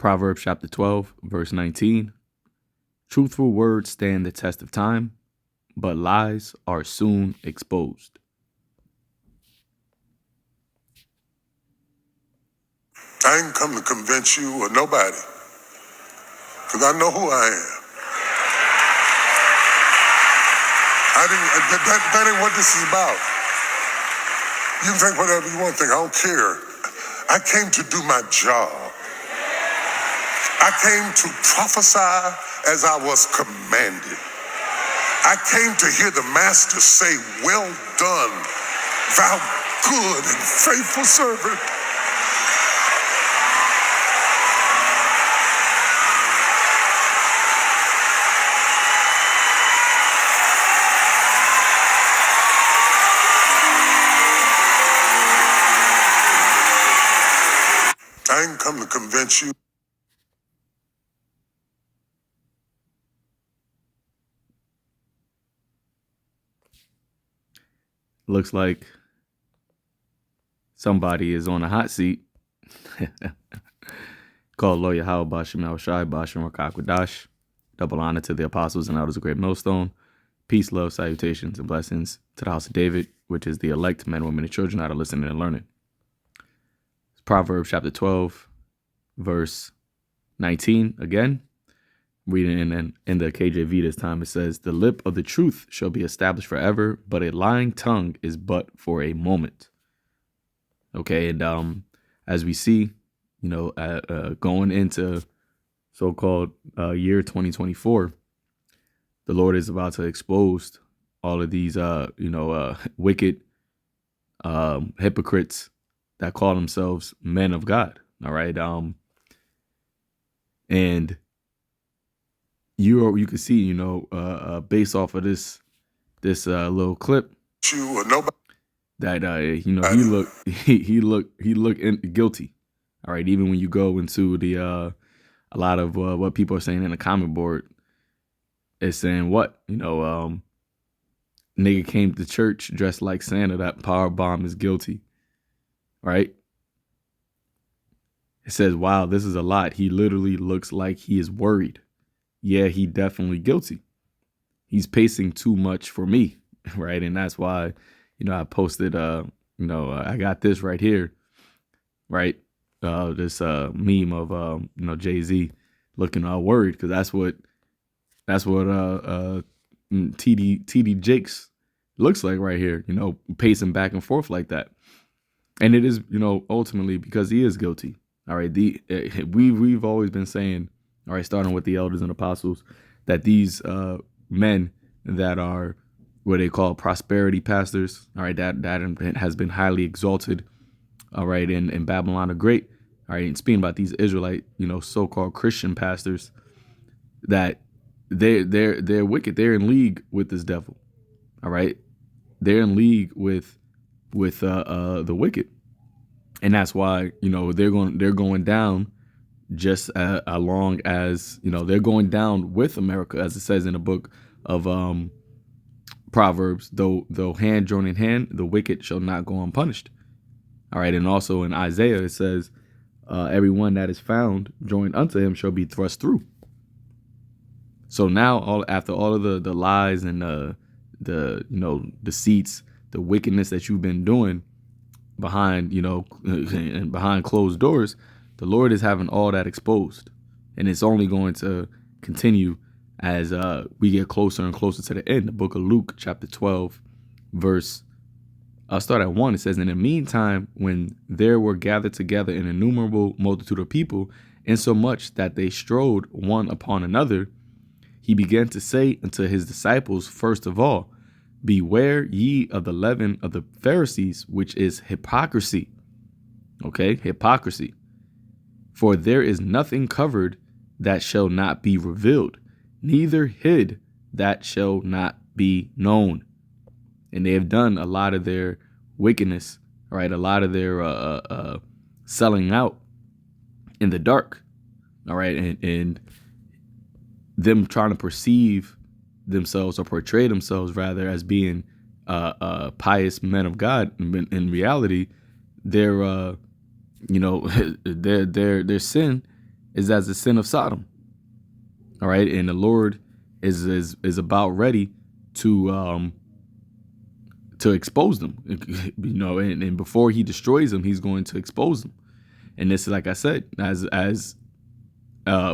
Proverbs chapter 12, verse 19. Truthful words stand the test of time, but lies are soon exposed. I ain't come to convince you or nobody, because I know who I am. That ain't what this is about. You can think whatever you want to think. I don't care. I came to do my job. I came to prophesy as I was commanded. I came to hear the master say, "Well done, thou good and faithful servant." I ain't come to convince you. Looks like somebody is on a hot seat. Called Lawyer Howard Basham Al Shai Basham Rakakwadash. Double honor to the apostles and elders of Great Millstone. Peace, love, salutations, and blessings to the house of David, which is the elect men, women, and children that are listening and learning. It's Proverbs chapter 12, verse 19 again. Reading in the KJV this time, it says, "The lip of the truth shall be established forever, but a lying tongue is but for a moment." Okay, and as we see, going into so-called year 2024, the Lord is about to expose all of these, wicked hypocrites that call themselves men of God. All right, and you can see, based off of this little clip, You or nobody. that he looked guilty. All right, even when you go into the a lot of what people are saying in the comment board, it's saying nigga came to church dressed like Santa. That power bomb is guilty, right? It says, wow, this is a lot. He literally looks like he is worried. Yeah, he definitely guilty. He's pacing too much for me, right? And that's why, I posted, I got this right here, right? This meme of, Jay-Z looking all worried, because that's what TD Jakes looks like right here, pacing back and forth like that. And it is, ultimately because he is guilty. All right, we've always been saying, all right, starting with the elders and apostles, that these men that are what they call prosperity pastors, all right, that has been highly exalted, all right, in Babylon the Great, all right, and speaking about these Israelite, so-called Christian pastors, that they're wicked. They're in league with this devil, all right. They're in league with the wicked, and that's why they're going down. Just along as they're going down with America, as it says in the book of Proverbs, though hand join in hand, the wicked shall not go unpunished. All right, and also in Isaiah it says, everyone that is found joined unto him shall be thrust through. So now, after all of the lies and the deceits, the wickedness that you've been doing behind and behind closed doors, the Lord is having all that exposed, and it's only going to continue as we get closer and closer to the end. The book of Luke, chapter 12, verse, I'll start at 1. It says, "In the meantime, when there were gathered together an innumerable multitude of people, insomuch that they strode one upon another, he began to say unto his disciples, first of all, beware ye of the leaven of the Pharisees, which is hypocrisy." Okay, hypocrisy. "For there is nothing covered that shall not be revealed, neither hid that shall not be known." And they have done a lot of their wickedness, right? A lot of their selling out in the dark, all right? And them trying to perceive themselves, or portray themselves rather, as being pious men of God. In reality, their sin is as the sin of Sodom. All right, and the Lord is about ready to expose them. And before he destroys them, he's going to expose them. And this is, like I said, as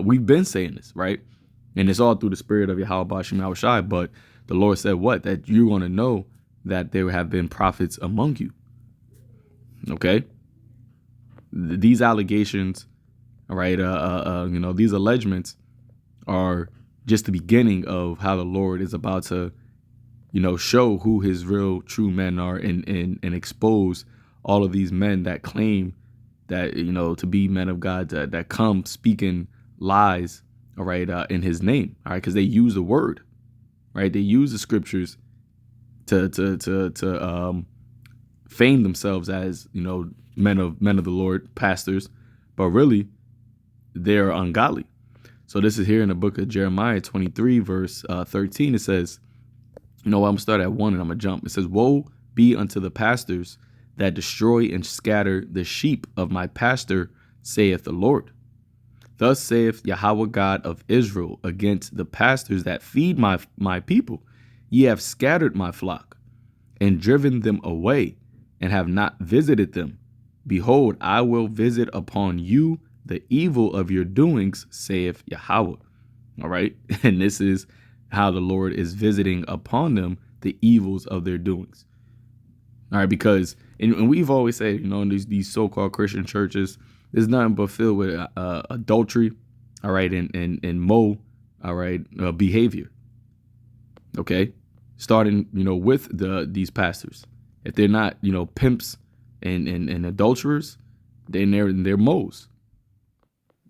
we've been saying this, right? And it's all through the spirit of Yahweh Bashim Yahushai. But the Lord said what? That you're going to know that there have been prophets among you. Okay? These allegations, all right, these allegements are just the beginning of how the Lord is about to, show who his real true men are and expose all of these men that claim that, to be men of God, that come speaking lies, all right, in his name, all right, because they use the word, right? They use the scriptures to fame themselves as, men of the Lord, pastors, but really they're ungodly. So this is here in the book of Jeremiah 23, verse 13. It says, I'm going to start at 1 and I'm going to jump. It says, woe be unto the pastors that destroy and scatter the sheep of my pastor, saith the Lord. Thus saith Yahweh God of Israel against the pastors that feed my people. Ye have scattered my flock and driven them away and have not visited them. Behold, I will visit upon you the evil of your doings, saith Yahweh. All right. And this is how the Lord is visiting upon them the evils of their doings. All right. Because, and we've always said, in these so-called Christian churches, there's nothing but filled with adultery. All right. And mo, all right, behavior. Okay. Starting, with these pastors. If they're not, pimps and adulterers, then they're mo's.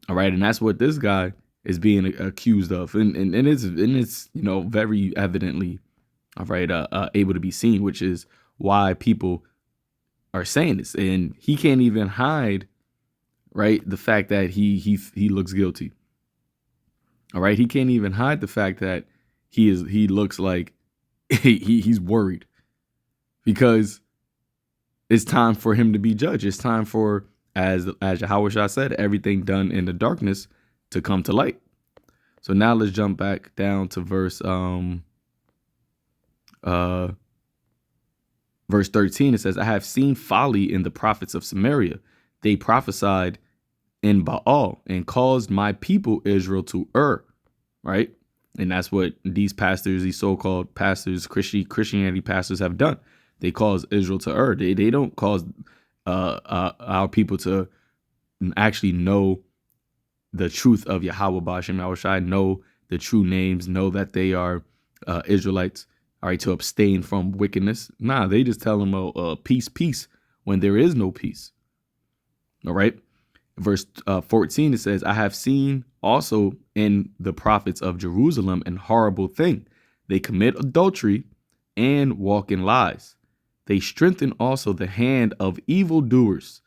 All right, and that's what this guy is being accused of, and it's very evidently, all right, able to be seen, which is why people are saying this, and he can't even hide, right, the fact that he looks guilty. All right, he can't even hide the fact that he looks like he's worried, because it's time for him to be judged. It's time for, as Yahushua said, everything done in the darkness to come to light. So now let's jump back down to verse 13. It says, I have seen folly in the prophets of Samaria. They prophesied in Baal and caused my people Israel to err. Right. And that's what these pastors, these so-called pastors, Christianity pastors have done. They cause Israel to err. They don't cause our people to actually know the truth of Yahweh Ba'ashem Yahushai, know the true names, know that they are Israelites, all right, to abstain from wickedness. Nah, they just tell them peace, peace, when there is no peace. All right. Verse 14, it says, I have seen also in the prophets of Jerusalem an horrible thing. They commit adultery and walk in lies. They strengthen also the hand of evildoers.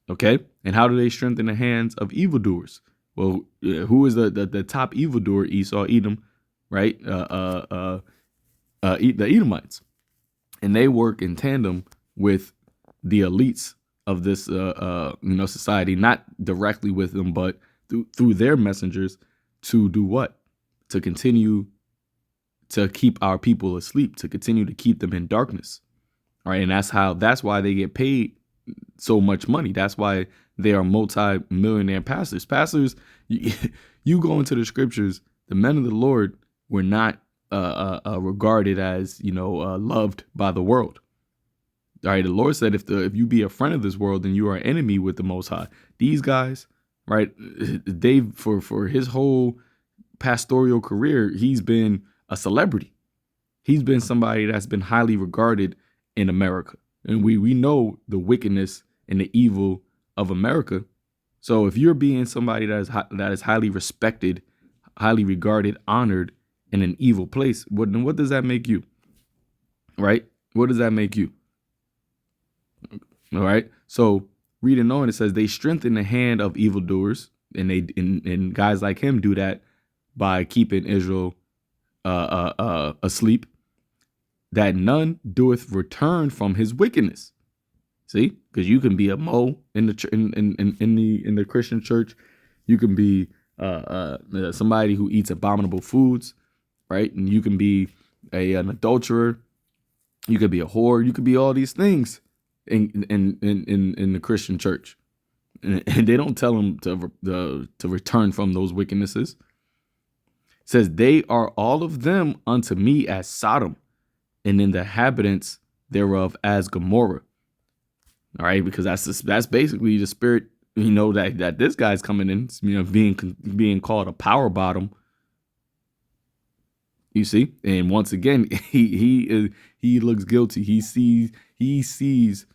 Okay. And how do they strengthen the hands of evildoers? Well, who is the top evildoer? Esau, Edom, right? The Edomites. And they work in tandem with the elites of this, society, not directly with them, but through their messengers to do what? To continue to keep our people asleep, to continue to keep them in darkness. All right. And that's why they get paid so much money. That's why they are multi-millionaire pastors. Pastors, you go into the scriptures, the men of the Lord were not regarded as, loved by the world. All right. The Lord said, if you be a friend of this world, then you are an enemy with the Most High. These guys, right, they for his whole pastoral career, he's been a celebrity. He's been somebody that's been highly regarded in America. And we know the wickedness and the evil of America. So if you're being somebody that is highly respected, highly regarded, honored in an evil place, what does that make you? Right? What does that make you? All right. So reading on, it says they strengthen the hand of evildoers, and guys like him do that by keeping Israel asleep, that none doeth return from his wickedness. See, because you can be a mo in the Christian church, You can be somebody who eats abominable foods, right? And you can be an adulterer. You could be a whore. You could be all these things in the Christian church, and they don't tell them to return from those wickednesses. It says they are all of them unto me as Sodom, and in the inhabitants thereof as Gomorrah. All right, because that's basically the spirit, that this guy's coming in, being called a power bottom. You see, and once again, he looks guilty. He sees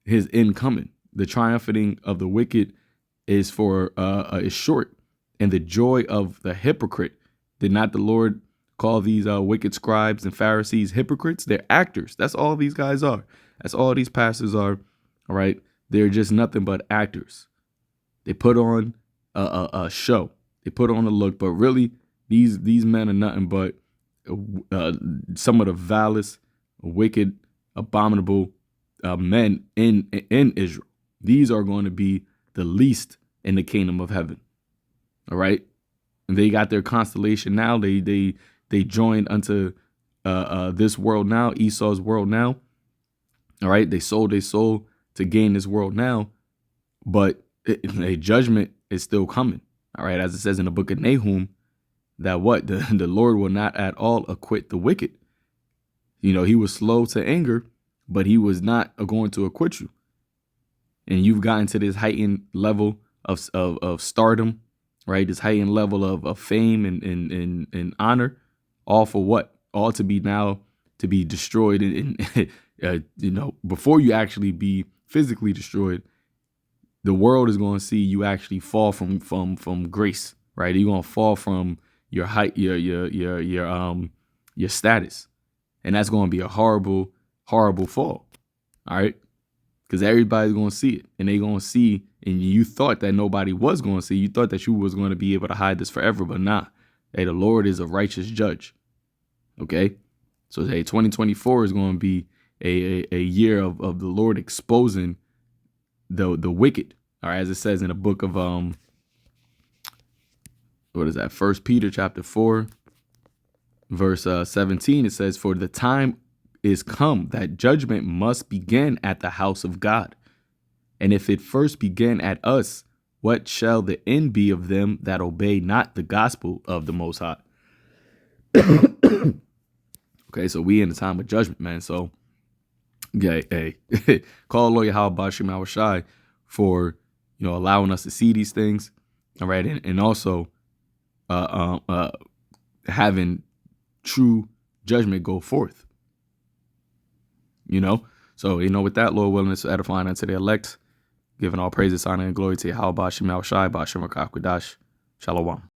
his end coming. The triumphing of the wicked is short, and the joy of the hypocrite. Did not the Lord call these wicked scribes and Pharisees hypocrites? They're actors. That's all these guys are. That's all these pastors are. All right, they're just nothing but actors. They put on a show. They put on a look, but really, these men are nothing but some of the vilest, wicked, abominable men in Israel. These are going to be the least in the kingdom of heaven. All right, and they got their constellation now. They joined unto this world now, Esau's world now. All right, they sold their soul to gain this world now, but a judgment is still coming. All right, as it says in the book of Nahum, that the Lord will not at all acquit the wicked. He was slow to anger, but he was not going to acquit you. And you've gotten to this heightened level of stardom, right? This heightened level of fame and honor, all for what? All to be destroyed and before you actually be physically destroyed, the world is going to see you actually fall from grace, right? You're going to fall from your height, your status, and that's going to be a horrible, horrible fall. All right, because everybody's going to see it, and they're going to see. And you thought that nobody was going to see. You thought that you was going to be able to hide this forever, but nah. Hey, the Lord is a righteous judge. Okay, so hey, 2024 is going to be a year of the Lord exposing the wicked. All right, as it says in the book of what is that? 1 Peter chapter 4, verse 17. It says, "For the time is come that judgment must begin at the house of God. And if it first begin at us, what shall the end be of them that obey not the gospel of the Most High?" Okay, so we in the time of judgment, man. So, yeah, hey, call lawyer How about Shema Shai for allowing us to see these things. All right, and also having true judgment go forth. So with that, Lord willing, to edifying unto the elect, giving all praises, honor, and glory to Yahweh Shema Shai, Bashem Rakah Kodash. Shalom.